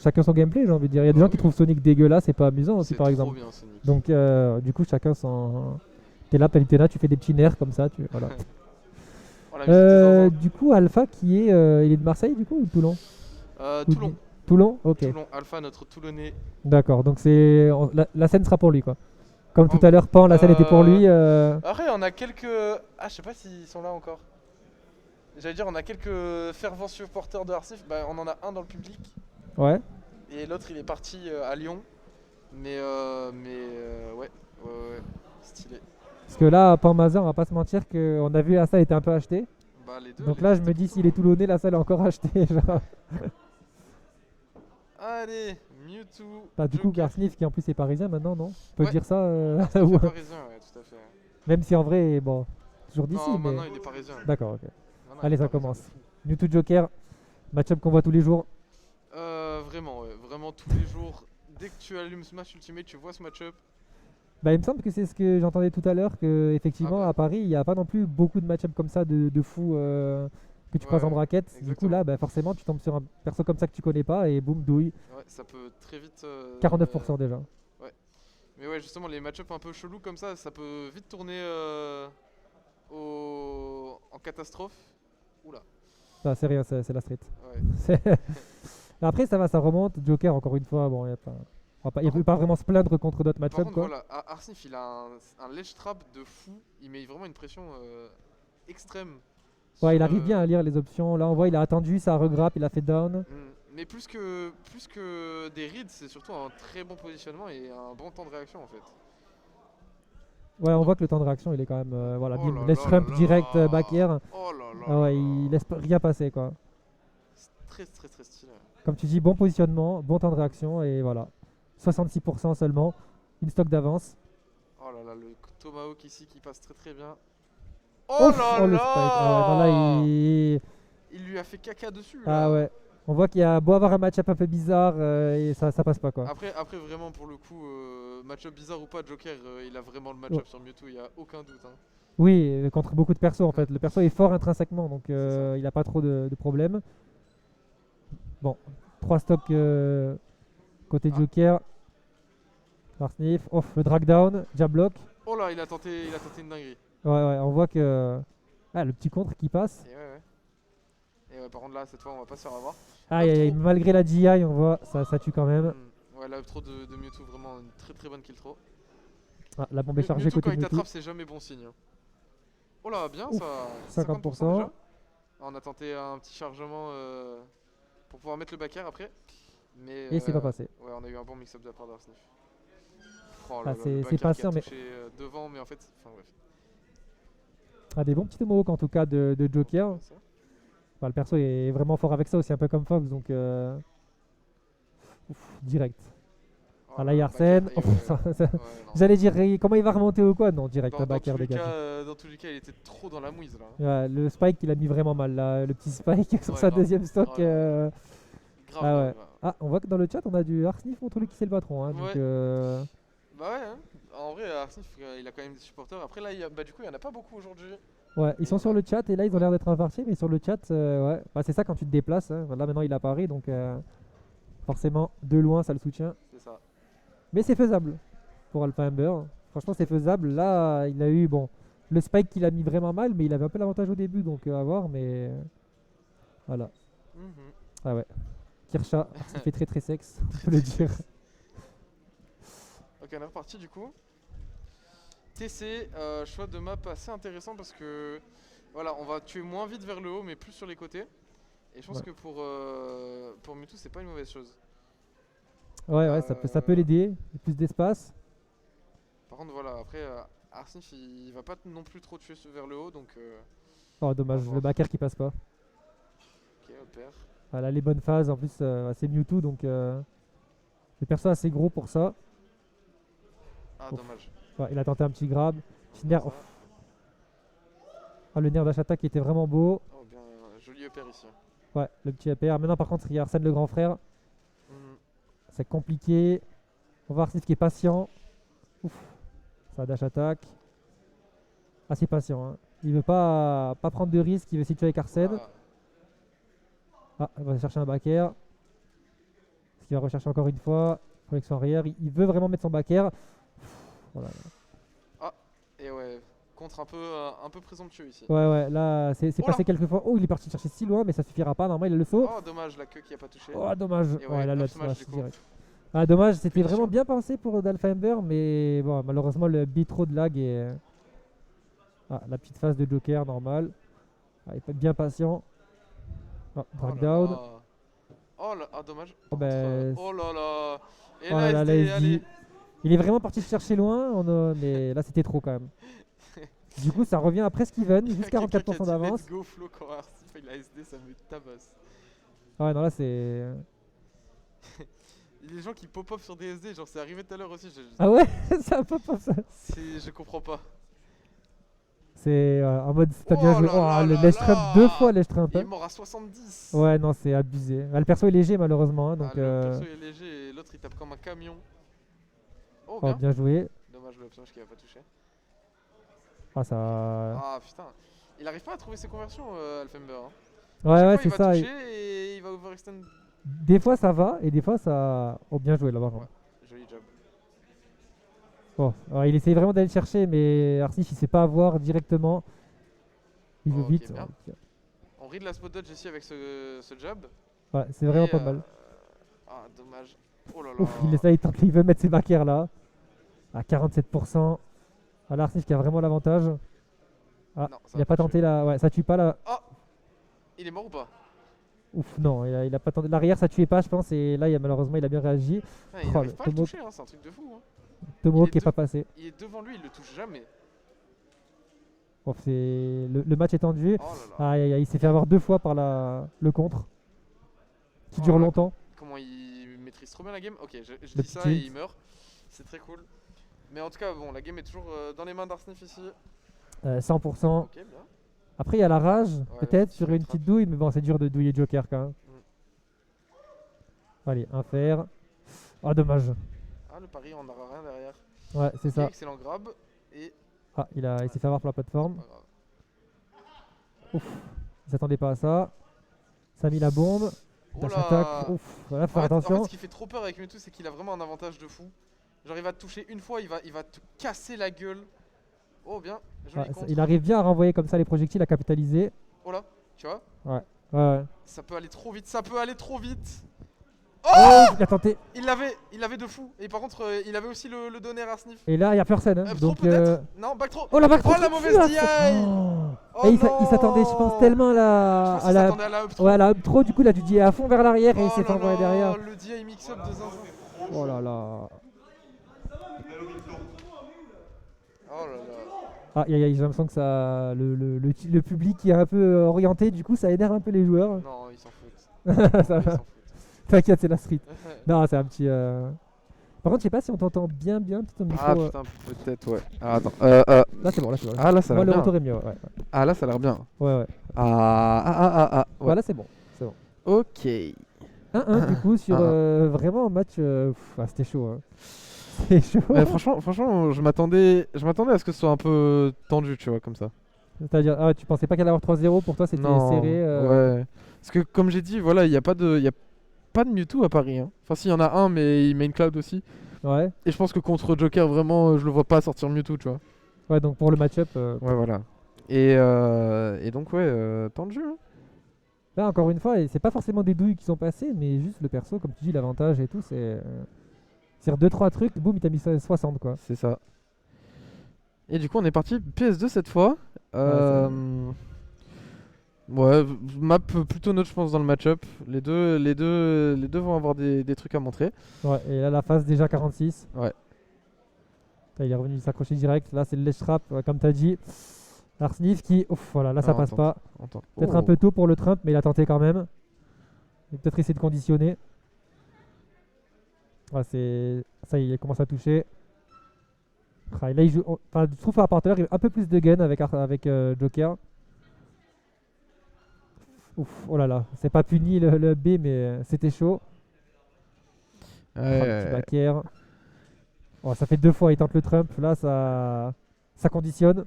chacun son gameplay, j'ai envie de dire. Il y a des gens qui trouvent Sonic dégueulasse, c'est pas amusant aussi, C'est par trop exemple. bien Sonic. Donc, du coup, chacun son. T'es là, Palutena, tu fais des petits nerfs comme ça. Voilà. Oh, la musique des zinzins. Du coup, Alpha, il est de Marseille, du coup, ou de Toulon? Ou Toulon. Toulon. Ok. Toulon, Alpha, notre Toulonnais. D'accord. Donc, la scène sera pour lui, quoi. Comme tout Oh, à l'heure, Pan, la scène était pour lui. Après, on a quelques. Ah, je sais pas s'ils sont là encore. J'allais dire, on a quelques fervents supporters de Arsif. Bah, on en a un dans le public. Ouais. Et l'autre, il est parti à Lyon. Ouais. Ouais. Stylé. Parce que là, Pan Mazin, on va pas se mentir qu'on a vu la salle était un peu achetée. Bah, les deux. Donc les là, deux, je me c'était dis, pour s'il tout est toulonnais, la salle est encore achetée. Genre. Allez, Mewtwo. Bah, du coup, Joker. Garsnif, qui en plus est parisien maintenant, non? On peut Ouais. dire ça Tout à ou- fait parisien, ouais, tout à fait. Même si en vrai, bon, toujours d'ici, Non, mais. maintenant, il est parisien. D'accord, ok. Maintenant, Allez, il est ça parisien commence. de fou. Mewtwo Joker, match-up qu'on voit tous les jours. Vraiment, ouais. Vraiment, tous les jours. Dès que tu allumes Smash Ultimate, tu vois ce match-up. Bah, il me semble que c'est ce que j'entendais tout à l'heure, que effectivement Ah bah. à Paris, il n'y a pas non plus beaucoup de match-up comme ça de fou que tu croises en Ouais, bracket. Du coup, exactement. là, bah, forcément, tu tombes sur un perso comme ça que tu connais pas et boum, douille. Ouais, ça peut très vite. 49% déjà. Mais ouais, justement, les match-up un peu chelous comme ça peut vite tourner en catastrophe. Oula. Ça, c'est rien, c'est la street. Ouais. C'est- Après, ça va, ça remonte. Joker, encore une fois, bon, il ne peut pas vraiment se plaindre contre d'autres Par match-up, contre, quoi. voilà, Arsnif, il a un ledge trap de fou. Il met vraiment une pression extrême. Ouais, il sur, arrive bien à lire les options. Là, on voit, il a attendu, ça regrappe, il a fait down. Mais plus que des reads, c'est surtout un très bon positionnement et un bon temps de réaction en fait. Ouais, on Donc- voit que le temps de réaction, il est quand même. Voilà, Oh bim, là ledge là trump là direct, là. back air. Oh là là Ah là ouais, là. il laisse rien passer, quoi. C'est très très très stylé. Comme tu dis, bon positionnement, bon temps de réaction, et voilà. 66% seulement, une stock d'avance. Oh là là, le Tomahawk ici qui passe très très bien. Oh Ouf, là oh, le là. spike. Ah ouais, non, là, Il lui a fait caca dessus Ah là. ouais. On voit qu'il y a beau avoir un match-up un peu bizarre, et ça passe pas, quoi. Après vraiment pour le coup, match-up bizarre ou pas, Joker, il a vraiment le match-up Ouais. sur Mewtwo, il y a aucun doute. Hein. Oui, contre beaucoup de persos, en fait. Le perso est fort intrinsèquement, donc ça. il a pas trop de problèmes. Bon, 3 stocks côté Ah. Joker. Arsnif, off, le drag down, jab block. Oh là, il a tenté une dinguerie. Ouais, on voit que. Ah, le petit contre qui passe. Et ouais, par contre là, cette fois, on va pas se faire avoir. Aïe, aïe, aïe, Trop. malgré la GI, on voit, ça tue quand même. Ouais, là, trop de Mewtwo, vraiment une très très bonne kill throw. Ah, la bombe est chargée Mewtwo, côté quand il Mewtwo. t'attrape, c'est jamais bon signe. Hein. Oh là, bien Ouf, ça. 50%. déjà. On a tenté un petit chargement pour pouvoir mettre le back air après. Mais Et c'est pas passé. ouais, on a eu un bon mix-up de la part d'Arsnif. Oh Ah, là là, c'est le back air patient, qui a mais- touché devant, mais en fait. Enfin bref. Ah, des bons petits tomahawks en tout cas de Joker. Ça. Bah, le perso est vraiment fort avec ça aussi, un peu comme Fox, donc ouf, direct. Oh Ah là là, il y a le back air, Arsène. et ouais, non. J'allais dire, comment il va remonter ou quoi? Non, direct, Dans, la dans back air tous les dégagé. cas, dans tous les cas, il était trop dans la mouise là. Ouais, le spike, il a mis vraiment mal là. Le petit spike sur Ouais, sa grave. deuxième stock. Grave. Grave, Ah ouais. grave. Ah, on voit que dans le chat, on a du Arsnif contre lui qui c'est le patron. Hein, donc, Ouais. Bah ouais, hein. En vrai, Arsnif, il a quand même des supporters. Après, là, bah, du coup, il y en a pas beaucoup aujourd'hui. ouais, ils sont sur le chat et là, ils ont l'air d'être inversés, mais sur le chat, ouais. Bah, c'est ça quand tu te déplaces. Hein. Là, maintenant, il apparaît, donc forcément, de loin, ça le soutient. C'est ça. Mais c'est faisable pour Alpha Ember. Franchement, c'est faisable. Là, il a eu, bon, le spike qu'il a mis vraiment mal, mais il avait un peu l'avantage au début, donc à voir, mais voilà. Mhm. Ah ouais. Kirsha, il fait très très sexe, on peut le dire. Ok, on est reparti du coup. TC, choix de map assez intéressant parce que voilà, on va tuer moins vite vers le haut, mais plus sur les côtés. Et je pense Ouais. que pour Mewtwo, c'est pas une mauvaise chose. Ouais, ça peut l'aider. Plus d'espace. Par contre, voilà, après, Arsnif, il va pas non plus trop tuer vers le haut, donc Oh, dommage, Au revoir. le backer qui passe pas. ok, on perd. Voilà, les bonnes phases. En plus, c'est Mewtwo, donc le perso assez gros pour ça. Ah, Ouf. dommage. Ouais, il a tenté un petit grab. Petit nerf. Ça. Ouf. Ah, le nerf d'Ashata qui était vraiment beau. Oh, bien, joli upper ici. Ouais, le petit APR. Maintenant, par contre, il y a Arsène le grand frère. Mhm. C'est compliqué. On va voir Arsif qui est patient. Ouf. Ça dash attaque. Assez patient. Hein. Il veut pas prendre de risques. Il veut situer avec Arsène. Ah, Ah, il va chercher un back air. Est-ce qu'il va rechercher encore une fois. Projection arrière. Il veut vraiment mettre son back air. Voilà. Et ouais, contre un peu présomptueux ici. Ouais, là, c'est Oh là passé quelques fois. Oh, il est parti chercher si loin, mais ça suffira pas. Normalement, il a le saut. Oh, dommage, la queue qui a pas touché. Oh, dommage. Et Ouais, ouais, là, up le smash, smash du coup. direct. Ah, dommage, c'était Punition. vraiment bien pensé pour d'Alpha Ember, mais bon, malheureusement, le beat trop de lag et. Ah, la petite phase de Joker, normal. Ah, il faut être bien patient. Ah, Oh drag là down. là. Oh là, ah, dommage. Oh, Par contre, ben, oh là là. Et oh la là là, SD, SD. allez. Il est vraiment parti se chercher loin, mais là, c'était trop quand même. Du coup, ça revient à presque even, juste Quelqu'un qui a 44% dit d'avance. let's go flow quand Arsif il a SD, ça me tabasse. Ouais, non, là, c'est. Il y a des gens qui pop-up sur des SD, genre c'est arrivé tout à l'heure aussi. Ah ouais, c'est un peu comme ça. Je comprends pas. C'est en mode, t'as Oh bien joué. là Oh, là le là ledge trump, là. 2 fois ledge trump. Il est Hein. mort à 70. Ouais, non, c'est abusé. Ah, le perso est léger, malheureusement. Hein, donc, Ah, le perso est léger et l'autre il tape comme un camion. Oh, oh, bien. bien joué. Dommage le up smash qui a pas touché. Ah, ça. Ah putain. Il arrive pas à trouver ses conversions, Alfember. Hein. Ouais, ouais, Chaque c'est fois, ça. il va toucher et il va overextend. Des fois, ça va, et des fois, ça. Oh, bien joué là-bas. Ouais, joli job. Bon, alors, il essaye vraiment d'aller le chercher, mais Arsif, il sait pas avoir directement. Il joue Ok, vite. bien. Ouais, On read la spot dodge ici avec ce jab. ouais, c'est vraiment Et, pas mal. Ah, dommage. Oh là là. Ouf, il essaye, il veut mettre ses back air là. À 47%. Voilà, Arsif qui a vraiment l'avantage. Ah, Non, ça il va a pas pas tenté la. Ouais, ça tue pas là. Oh, il est mort ou pas? Ouf, non, il a pas tenté. L'arrière, ça tuait pas, je pense. Et là, malheureusement, il a bien réagi. Ah, il Oh, arrive le pas à le Tomo- toucher, hein, c'est un truc de fou. Hein. Tomo Il est qui est deux- pas passé. Il est devant lui, il le touche jamais. Bon, le match est tendu. Oh là là. Aïe, aïe, aïe, il s'est fait avoir 2 fois par le contre. Qui Oh dure là là. longtemps. Comment il maîtrise trop bien la game. Ok, je Le dis ça petit et tilt. il meurt. C'est très cool. Mais en tout cas, bon, la game est toujours dans les mains d'Arsnif ici. 100%. Ok, bien. Après, il y a la rage, peut-être, faut sur qu'il une rattrape. petite douille. Mais bon, c'est dur de douiller Joker quand même. Mm. Allez, un fer. Ah, dommage. Ah, le pari, on n'aura rien derrière. Ouais, c'est Ok, ça. excellent grab. Et Ah, il s'est fait avoir pour la plateforme. pas grave. Il s'attendait pas à ça. Ça a mis la bombe. Oh Dash là. attack. Ouf, voilà, faut En faire fait, attention. ce qui fait trop peur avec Mewtwo, c'est qu'il a vraiment un avantage de fou. Genre, il va te toucher une fois, il va te casser la gueule. Oh, bien. Joli Ouais, contre. il arrive bien à renvoyer comme ça les projectiles, à capitaliser. Oh là, tu vois, Ouais, ouais. ça peut aller trop vite, ça peut aller trop vite. Oh, il a tenté. Il l'avait de fou. Et par contre, il avait aussi le donner à Sniff. Et là, il n'y a personne. Hein. Trop Donc, peut-être. Non, back trop. Oh la back Oh, throw la qui mauvaise tue, là, DI. Oh. Oh Et il non. s'attendait, je pense, tellement à Je la, pense à qu'il la, s'attendait à la up throw. ouais, à la up throw. Du coup, il a dû dire à fond vers l'arrière et il s'est fait là envoyer là, derrière. le DI mix-up de Zinzin. Oh là là. Oh là là. Ah, j'ai l'impression que ça, le public qui est un peu orienté, du coup, ça énerve un peu les joueurs. Non, ils s'en foutent. Ça Ils va. s'en foutent. T'inquiète, c'est la street. Non, c'est un petit. Par contre, je sais pas si on t'entend bien, peut-être au micro. Ah putain, peut-être, ouais. Ah, attends. Là, c'est bon, là, c'est bon. Ah, là, ça a Moi, l'air le bien. retour est mieux, ouais. Ah, là, ça a l'air bien. Ouais. Ouais. Voilà, c'est bon. Ok. 1-1 du coup sur vraiment un match. C'était chaud. Hein. C'est chaud. Mais franchement, je m'attendais à ce que ce soit un peu tendu, tu vois, comme ça. C'est-à-dire, tu pensais pas qu'elle allait avoir 3-0 pour toi, c'était Non, serré. ouais. Parce que comme j'ai dit, voilà, il y a pas de Mewtwo à Paris. Hein. Enfin, si, il y en a un, mais il main cloud aussi. Ouais. Et je pense que contre Joker, vraiment, je le vois pas sortir Mewtwo, tu vois. Ouais, donc pour le match-up. Ouais, voilà. Et donc, ouais, tendu. Hein. Là, encore une fois, et c'est pas forcément des douilles qui sont passées, mais juste le perso, comme tu dis, l'avantage et tout, c'est. C'est-à-dire 2-3 trucs, boum, il t'a mis 60 quoi. C'est ça. Et du coup, on est parti PS2 cette fois. Ouais, map plutôt neutre, je pense, dans le match-up. Les deux vont avoir des trucs à montrer. Ouais, et là, la phase déjà 46. Ouais. Là, il est revenu s'accrocher direct. Là, c'est le ledge trap, comme t'as dit. Arsnif qui. Ouf, voilà, là, ça Non, passe pas. Entends. Peut-être un peu tôt pour le Trump, mais il a tenté quand même. Il a peut-être essayé de conditionner. Ouais, ça y est, il commence à toucher. Ah, et là, il joue. Enfin, je trouve à partir, il a un peu plus de gain avec Joker. Ouf, oh là là, c'est pas puni le B, mais c'était chaud. Petit back air. Oh, ça fait 2 fois, il tente le Trump. Là, ça conditionne.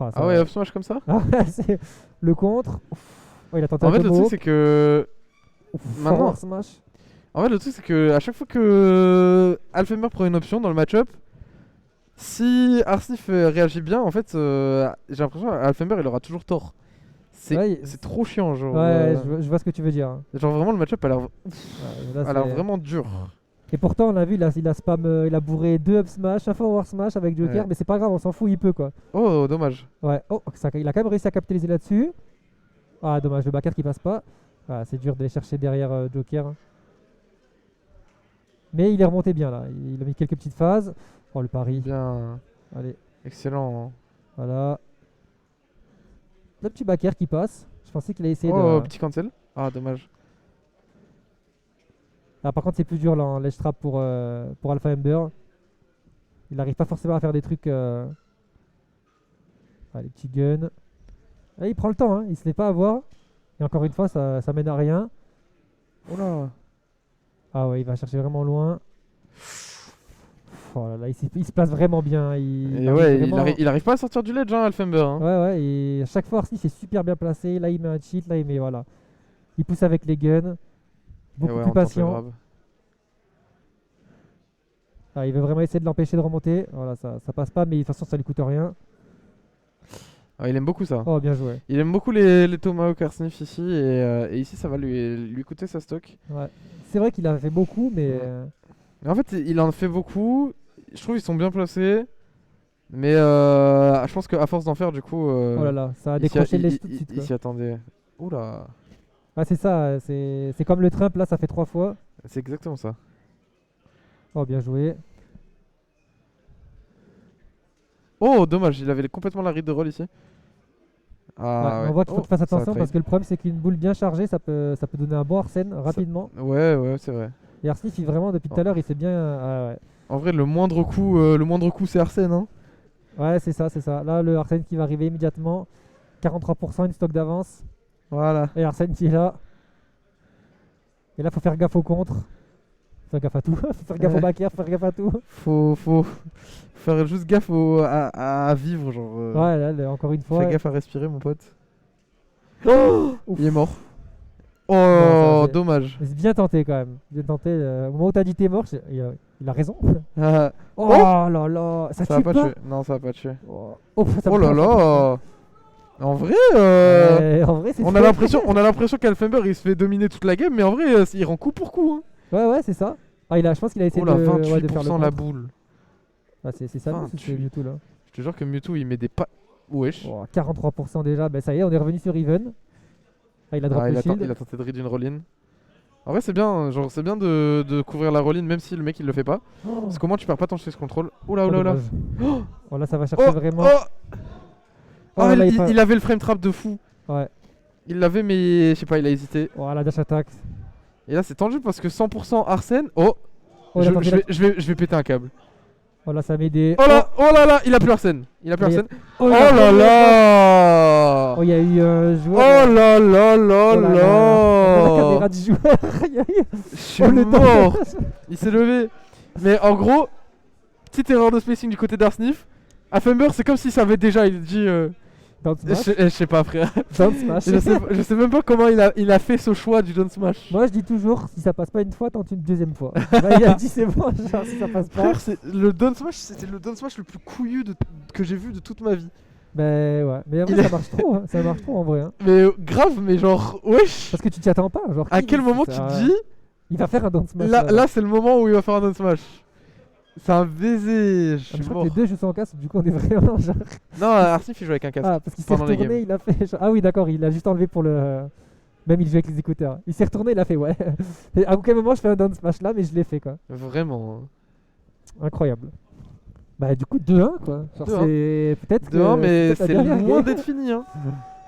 Ah ouais, up smash comme ça. Ah ouais, c'est le contre. Ouf. Oh, il a tenté En un fait, le combo. truc, c'est que Maintenant- Forward smash. En fait, le truc, c'est que à chaque fois que Alfheimber prend une option dans le match-up, si Arsnif réagit bien, en fait, j'ai l'impression qu'Alfheimber il aura toujours tort. Ouais, C'est trop chiant, genre. Ouais, je vois ce que tu veux dire, hein. Genre vraiment, le match-up Ouais, là, a l'air c'est- vraiment dur. Et pourtant, on a vu, il a spam, il a bourré 2 up smash, un forward smash avec Joker, Ouais. mais c'est pas grave, on s'en fout, il peut quoi. Oh, dommage. Ouais, oh, il a quand même réussi à capitaliser là-dessus. Ah, dommage, le backer qui passe pas. Ah, c'est dur d'aller chercher derrière Joker. Mais il est remonté bien là, il a mis quelques petites phases. Oh, le pari. Bien. Allez, Excellent. voilà. Le petit backer qui passe. Je pensais qu'il allait essayer Oh, de. petit cancel. Ah, dommage. Ah, par contre, c'est plus dur là, en ledge trap pour Alpha Ember. Il n'arrive pas forcément à faire des trucs. Ah, les petits guns. Ah, il prend le temps, hein, il se fait pas avoir. Et encore une fois, ça mène à rien. Oh là. Ah ouais, il va chercher vraiment loin. Oh là là, il se place vraiment bien. Et arrive ouais, vraiment- il arrive pas à sortir du ledge, hein, Alfheimber. Hein. Ouais, ouais, et à chaque fois, Arsnif est super bien placé. Là, il met un cheat, là, il met. Voilà. Il pousse avec les guns. Et Beaucoup ouais, plus on tente le patient. grab. Ah, il veut vraiment essayer de l'empêcher de remonter. Voilà, ça passe pas, mais de toute façon, ça lui coûte rien. Ah, il aime beaucoup ça. Oh, bien joué. Il aime beaucoup les Tomahawk Arsnif ici, et ici ça va lui coûter sa stock. Ouais. C'est vrai qu'il a fait beaucoup, mais. Ouais. Mais en fait, il en fait beaucoup. Je trouve qu'ils sont bien placés. Mais je pense qu'à force d'en faire, du coup. Oh là là, ça a il s'y décroché il- le ledge il- tout de il- suite. il Quoi. s'y attendait. Oula. Ah, c'est ça, c'est comme le Trump, là, ça fait 3 fois. C'est exactement ça. Oh, bien joué. Oh, dommage, il avait complètement la read de roll ici. Ouais, Ah on voit qu'il faut Oh, qu'il fasse ça a attention trade. parce que le problème, c'est qu'une boule bien chargée, ça peut donner un bon Arsène rapidement. Ouais, c'est vrai. Et Arsnif, il, vraiment, depuis tout à l'heure, il s'est bien. Ah, ouais. En vrai, le moindre coup, c'est Arsène. Hein. Ouais, c'est ça, c'est ça. Là, le Arsène qui va arriver immédiatement. 43%, une stock d'avance. Voilà. Et Arsène qui est là. Et là, faut faire gaffe au contre. Faire gaffe à tout. Faut faire gaffe au Ouais. backer, faire gaffe à tout. Faut faire juste gaffe à vivre, genre. Ouais, là, encore une fois. Fais gaffe à respirer, mon pote. Ouf. Il est mort. Non, Oh, ça, c'est- dommage. Mais c'est bien tenté quand même. Bien tenté. Au moment où t'as dit t'es mort, il a raison. Ah, Oh, là là. Ça ça va tue pas pas. tuer. Non, ça va pas tuer. Oh, oh, ça Oh me là fait un là. En vrai, Ouais, en vrai, c'est on fait. a l'impression qu'Alfheimber il se fait dominer toute la game, mais en vrai, il rend coup pour coup. Hein. Ouais, c'est ça. Ah, je pense qu'il a essayé Oh là, de faire le 28% la contre. boule. Ah, c'est ça, c'est 28. Mewtwo là. Je te jure que Mewtwo il met des pas. Wesh. Oh, 43% déjà. Ben ça y est, on est revenu sur Even. Ah, il a drop Ah, le il a shield. tenté de read une roll-in. En vrai, c'est bien, genre c'est bien de couvrir la roll-in même si le mec il le fait pas. Oh, Parce qu'au moins tu perds pas ton chase control. Oula, oh, oula, oula. dommage. Oh, là, ça va chercher Oh, vraiment. oh. Oh, Ah, là, il avait le frame trap de fou. Ouais. Il l'avait, mais je sais pas, il a hésité. Oh, la dash attack. Et là, c'est tendu parce que 100% Arsène. Oh, Oh, il a tenté la- je vais péter un câble. oh, là, ça met des. Oh là, il a plus Arsène. Il a plus Mais- Arsène. Oh, Oh il a- là là. Oh, il y a eu un Oh joueur. là là là Oh là là. On voit la caméra là. du joueur. Aïe, aïe. Je suis Oh, le mort. temps. Il s'est levé. Mais en gros, petite erreur de spacing du côté d'Arsnif. Alfheimber, c'est comme s'il savait déjà. Il dit. Down smash. Je sais pas, frère. Down smash. je sais même pas comment il a fait ce choix du down smash. Moi, je dis toujours, si ça passe pas une fois, tente une deuxième fois. Là, il a dit c'est bon, genre, si ça passe pas. Frère, le down smash, c'était le down smash le plus couillu que j'ai vu de toute ma vie. Ben ouais, mais en vrai, Il a- ça marche trop, hein. Ça marche trop en vrai. Hein. Mais grave, mais genre, wesh. Parce que tu t'y attends pas. Genre, À qui quel dit moment ça tu te dis, Il va faire un down smash. là c'est le moment où il va faire un down smash. C'est un baiser, je Ah, mais suis je crois mort. que les deux jouent sans casque, du coup on est vraiment genre. Non, Arsnif il joue avec un casque. Ah, parce qu'il s'est pendant les retourné, games. il a fait. Ah oui, d'accord, il a juste enlevé pour le. Même il joue avec les écouteurs. Il s'est retourné, il a fait ouais. Et à aucun moment je fais un down smash là, mais je l'ai fait quoi. Vraiment. Incroyable. Bah, du coup 2-1 quoi. Genre, 2-1. c'est peut-être. Dehors, mais peut-être la c'est dernière loin game. d'être fini. Hein.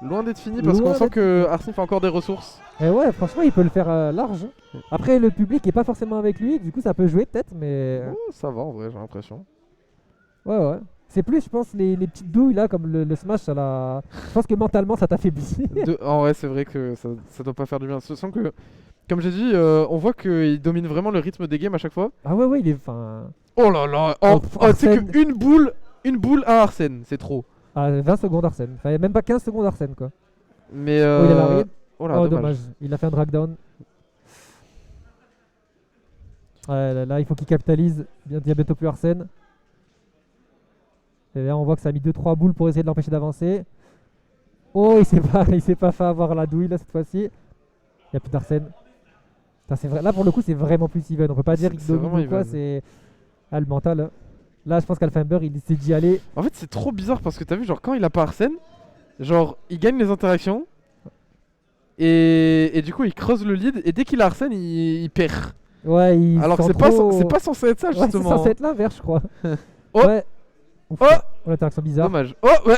Loin d'être fini parce Loin qu'on sent d'être que Arsnif a encore des ressources. Et ouais, franchement, il peut le faire large. Après, le public est pas forcément avec lui, du coup ça peut jouer peut-être, mais. Oh, ça va en vrai, j'ai l'impression. Ouais. C'est plus, je pense, les petites douilles là, comme le smash, ça l'a. Je pense que mentalement ça t'affaiblit. En vrai, c'est vrai que ça doit pas faire du bien. Ce sens que, comme j'ai dit, on voit qu'il domine vraiment le rythme des games à chaque fois. Ah ouais, il est. Enfin. Oh là là. Oh, Tu sais Arsène. qu'une boule à Arsène, c'est trop. Ah, 20 secondes Arsène. Enfin, même pas 15 secondes Arsène quoi. Mais Oh, il a la read. oh là, Oh, dommage. dommage. Il a fait un drag down. Ouais, là, il faut qu'il capitalise. Il y a bientôt plus Arsène. Et là, on voit que ça a mis 2-3 boules pour essayer de l'empêcher d'avancer. Oh, il s'est pas fait avoir la douille là cette fois-ci. Il n'y a plus d'Arsène. Putain, c'est vrai. Là, pour le coup, c'est vraiment plus even. On peut pas dire qu'il C'est domine vraiment ou quoi. even. C'est le mental. Hein. Là, je pense qu'Alfamber, il s'est dit allez. En fait, c'est trop bizarre parce que t'as vu, genre, quand il a pas Arsène, genre, il gagne les interactions. Et du coup, il creuse le lead. Et dès qu'il a Arsène, il perd. Ouais, Alors que c'est pas censé être ça, Ouais, c'est justement. censé être l'inverse, je crois. Oh. Ouais. Ouf, Oh. l'interaction bizarre. Dommage. Oh, ouais.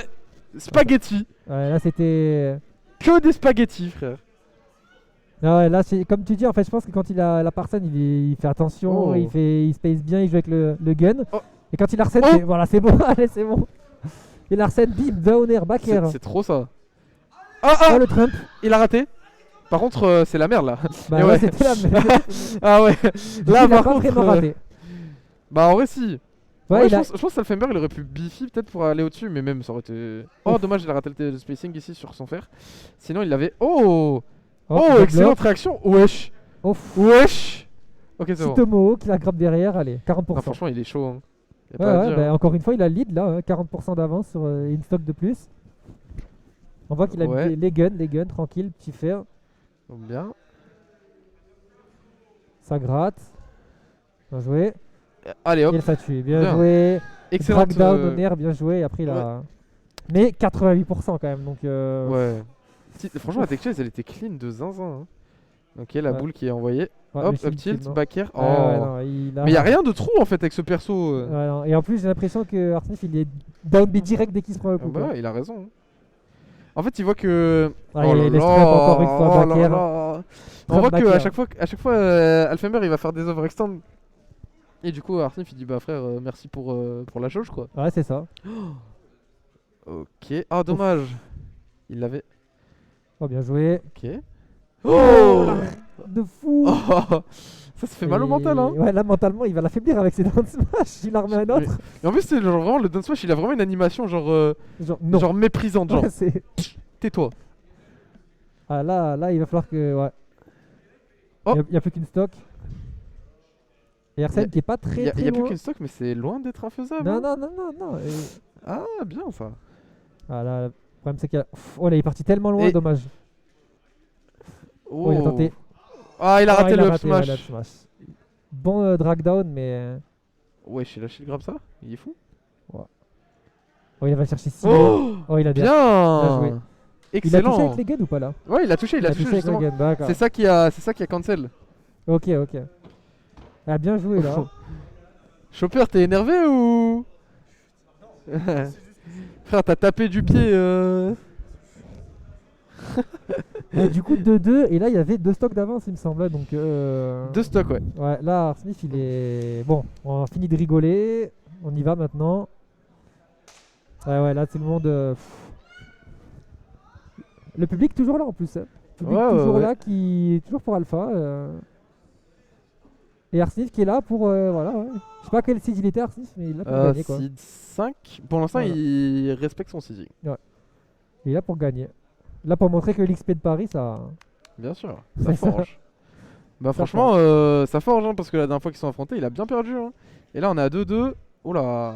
Spaghetti. Ouais, là, c'était. Que des spaghettis, frère. Ah ouais, là, c'est comme tu dis, en fait, je pense que quand il a la personne, il fait attention, Oh. il space bien, il joue avec le gun. Oh. Et quand il arsène, Oh. voilà, c'est bon, allez, c'est bon. Il arsène, bim, downer, back air. C'est trop ça. Ah, Oh, le Trump. il a raté. Par contre, c'est la merde là. Bah Et ouais, ouais. c'était la même. Ah ouais. Là, il a par pas contre. vraiment raté. Bah, en vrai, si. Ouais, Ouais, il a- je pense que Salfember il aurait pu biffy peut-être pour aller au-dessus, mais même ça aurait été. Oh, Ouf. dommage, il a raté le spacing ici sur son fer. Sinon, il avait. Oh, Oh, oh, double excellente réaction. Wesh, Ouf. wesh. Ok, c'est bon. Sitomo qui la grappe derrière, allez, 40%. Non, franchement, il est chaud. Hein. Y a Ouais, pas à ouais, dire, bah, hein. encore une fois, il a le lead là, hein, 40% d'avance sur une stock de plus. On voit qu'il a Ouais. mis les guns, tranquille, petit fer. Donc, bien. Ça gratte. Bien joué. Allez hop, Et ça tue. Bien Bien. joué. excellente. Drag down au nerf, bien joué. Et après, il a. Mais 88% quand même. Donc, Ouais. Franchement, la tech chase elle était clean de zinzin. Hein. Ok, la Ouais. boule qui est envoyée. ouais, Hop, le up shield, tilt, non. back air. Oh. Ouais, ouais, non, il a- Mais y a rien de trou en fait avec ce perso. Ouais, non. Et en plus, j'ai l'impression que Arsnif, il est down B direct dès qu'il se prend le Ah coup. bah quoi. ouais, il a raison. hein. En fait, il voit que. Ah, il laisse trap encore une fois, oh back là air. là. On Trap voit back que air. à chaque fois Alfember il va faire des overextend. Et du coup, Arsenif il dit bah frère, merci pour la jauge quoi. Ouais, c'est ça. Ok. Ah, dommage. Il l'avait. Oh, bien joué. Ok. Oh de fou. Oh, ça fait mal au Et- mental hein. Ouais, là, mentalement, il va l'affaiblir avec ses down smash. Il en remet un autre. Et en plus, c'est genre vraiment le down smash, il a vraiment une animation genre, Non. genre méprisante. Genre, Ouais, c'est- tais-toi. Ah, là, il va falloir que. Ouais. Oh. Il n'y a plus qu'une stock. Et Arsène qui est pas Il très y a très plus loin. qu'une stock, mais c'est loin d'être infaisable. Non, hein. non. Ah, bien ça. Ah là, le problème c'est qu'il a... Oh là, il est parti tellement loin, Et- dommage. Oh, il a tenté. Ah, il a Ah, raté il le a up raté, ouais, smash. le up smash. Bon drag down, mais. Wesh, il a lâché le grab ça. Il est fou. Oh, il va le chercher 6. Oh, Oh, il a bien. bien. joué. Il a Excellent. touché avec les guns ou pas là? Ouais, il a touché touché avec justement. les guns, d'accord. C'est ça qui a cancel. Ok. Ah, bien joué là. Chopper, t'es énervé ou frère, t'as tapé du pied. Et du coup, 2-2. Et là, il y avait 2 stocks d'avance, il me semble. Donc. Deux stocks, ouais. Ouais, là, Arsnif, il est. Bon, on a fini de rigoler. On y va maintenant. Ouais, là, c'est le moment de. Le public toujours là en plus. Hein. Le public Ouais, toujours ouais. là, qui toujours pour Alpha. Et Arsnif qui est là pour. Voilà, ouais. Je sais pas quel seed il était, Arsnif, mais il est là pour gagner quoi. Seed 5. Pour l'instant, Voilà. il respecte son seeding. Il est là pour gagner. Là pour montrer que l'XP de Paris, ça. Bien sûr, C'est ça ça. forge. Bah, Ça franchement, ça forge hein, parce que la dernière fois qu'ils sont affrontés, il a bien perdu. Hein. Et là, on est à 2-2. Oula.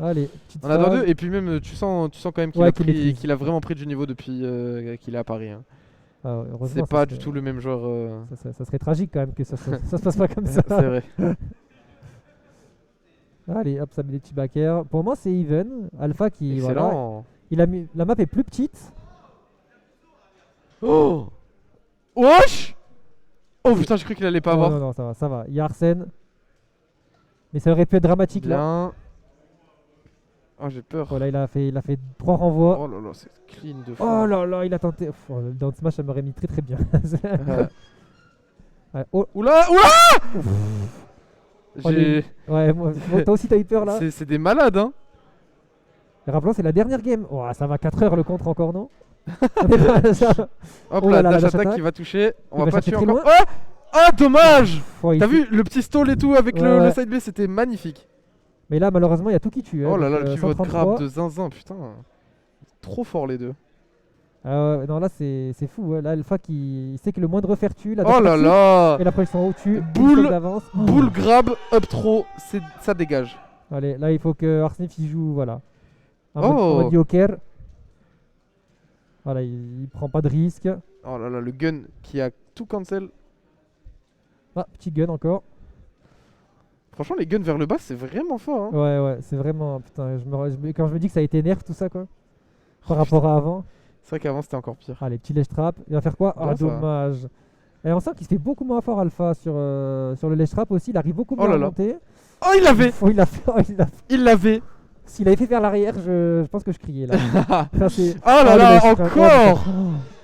Allez, petite On a phase. 2-2 et puis même tu sens quand même qu'il Ouais, a, qu'il pris- maîtrise. qu'il a vraiment pris du niveau depuis qu'il est à Paris. Hein. Ah ouais, heureusement, C'est ça pas serait- du tout le même joueur. Ça serait tragique quand même que ça se passe pas comme ça. C'est vrai. Allez, hop, ça met des petits backers. Pour moi, c'est even. Alpha qui. Voilà, Excellent. il a mis... La map est plus petite. Oh Wesh. Oh putain, j'ai cru qu'il allait pas avoir. Non, ça va. Il y a Arsène. Mais ça aurait pu être dramatique là. Bien. Oh, j'ai peur. Voilà, il a fait 3 renvois. Oh là là, c'est clean de fou. Oh là là, il a tenté. Pff, le down smash, ça m'aurait mis très très bien. Ouais, oh, Oula, oula. Oh, J'ai. ouais, moi, toi aussi t'as eu peur là. C'est des malades, hein. Rappelons, c'est la dernière game. Oh, ça va 4 heures le contre encore, non? On est pas- ça- Hop Oh là, là là, dash la dash attack attack. qui va toucher. On Il va va pas chercher tuer très encore. loin. Ah Ah, dommage. Oh, il T'as fait- vu le petit stall et tout avec Ouais, le ouais. side B, c'était magnifique. Mais là, malheureusement, il y a tout qui tue. hein, Oh là là, donc, le pivot 133. grab de zinzin, putain. Trop fort les deux. Ah ouais, non, là, c'est fou. Ouais. Là, Alpha il sait que le moindre faire tue. La Oh là tue, là. et la pression haut tue. Boule. d'avance. Boule grab, up throw, ça dégage. Allez, là, il faut que Arsnif il joue. Voilà. En Oh. mode Joker. Voilà, il prend pas de risque. Oh là là, le gun qui a tout cancel. Ah, petit gun encore. Franchement, les guns vers le bas, c'est vraiment fort. Hein. Ouais, c'est vraiment. Putain, quand je me dis que ça a été nerf, tout ça, quoi. Par rapport à avant. C'est vrai qu'avant, c'était encore pire. Allez, petit ledge trap. Il va faire quoi? Ah, Non, ça va. dommage. Et on sent qu'il se fait beaucoup moins fort, Alpha, sur le ledge trap aussi. Il arrive beaucoup Oh mieux là à là. monter. Oh, il l'avait. Oh, il l'a fait. Il l'avait. S'il avait fait vers l'arrière, je pense que je criais là. Ça, c'est- Oh là le là, ledge trap. encore. Oh,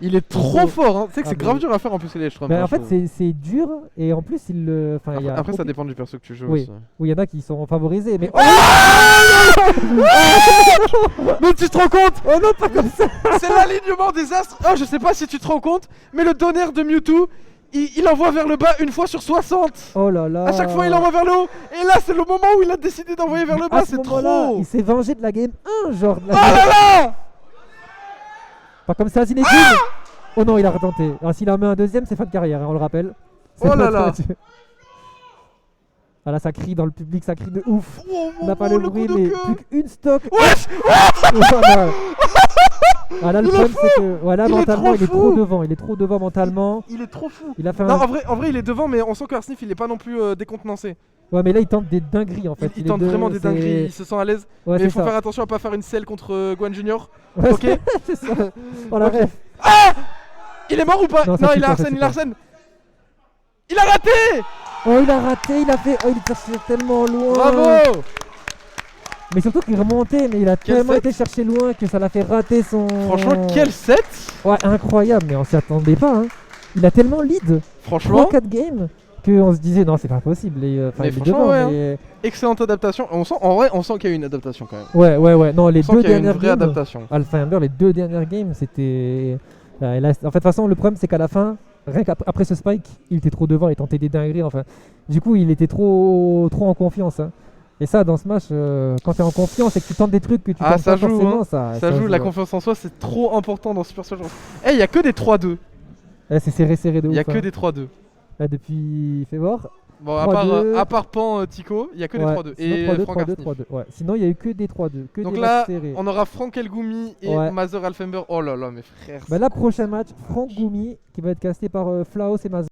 Il est trop fort. Hein. Tu sais que Ah, c'est mais- grave dur à faire en plus, les ledge Ben, en fait, c'est dur et en plus, il le. Enfin, il y a Après, ça beaucoup- dépend du perso que tu joues Oui. aussi. Oui, il y en a qui sont favorisés, mais. Mais tu te rends compte? Oh non, pas comme ça! C'est l'alignement des astres. Oh, je sais pas si tu te rends compte, mais le donner de Mewtwo, il envoie vers le bas une fois sur 60. Oh là là! À chaque fois, il envoie vers le haut. Et là, c'est le moment où il a décidé d'envoyer vers le À bas. ce C'est moment-là, trop. il s'est vengé de la game 1, genre. De Oh la là là. Pas comme ça, Zinedine! Oh non, il a retenté. Alors, s'il en met un deuxième, c'est fin de carrière, hein, on le rappelle. C'est Oh là pas là. trop- Ah là, ça crie dans le public, ça crie de ouf. Oh, On n'a pas le coup bruit, de mais queue. plus qu'une stock. Wesh. Voilà. Ah là, le Il est problème, c'est que voilà, Il est mentalement, trop il est fou. trop devant. Il est trop devant mentalement. Il est trop fou. Il a fait Non, un. en vrai, il est devant, mais on sent que Arsnif, il est pas non plus décontenancé. Ouais, mais là, il tente des dingueries en fait. Il est tente deux, vraiment des c'est- dingueries. Il se sent à l'aise. Ouais, Mais c'est il faut ça. faire attention à pas faire une selle contre Guan Junior. Ouais, Ok. c'est ça. Oh la Ok. ref. Il est mort ou pas? Non, ça Non, tue il a pas, ça Arsène, tue il a pas. Arsène. Il a raté. Oh, il a raté, il a fait. Oh, il est cherché tellement loin. Bravo. Mais surtout qu'il remontait, mais il a Quel tellement set. été chercher loin que ça l'a fait rater son. Franchement, quel set. Ouais, incroyable, mais on s'y attendait pas. Hein. Il a tellement lead, Franchement, 3-4 games, qu'on se disait non, c'est pas possible. Enfin, Mais il est franchement, devant, ouais, mais- excellente adaptation. En vrai, on sent qu'il y a eu une adaptation quand même. Ouais. Non, les On sent deux qu'il y a eu une dernières vraie games. adaptation. Alpha Amber, les deux dernières games, c'était. Et là, en fait, de toute façon, le problème, c'est qu'à la fin, rien qu'après ce spike, il était trop devant, il tentait des dingueries. Enfin, du coup, il était trop en confiance. Hein. Et ça, dans ce match, quand t'es en confiance et que tu tentes des trucs que tu Ah, tentes ça pas joue, forcément, hein. ça Ça joue, la ouais. confiance en soi, c'est trop important dans Super Smash Bros. Eh, il y a que des 3-2. C'est serré de Il ouf. y a que hein. des 3-2. Là, depuis Févor. Bon, 3-2. à part Pan Tico, il y a que des Ouais, 3-2. sinon, Et 3-2, Franck 3-2, Arsnif. 3-2. Ouais. Sinon, il y a eu que des 3-2. Que Donc des là, matchs serrés. on aura Franck Elgoumi et Ouais. Mazer Alfember. Oh là là, mes frères. Bah là, prochain match, Franck Goumi qui va être casté par Flaos et Mazer.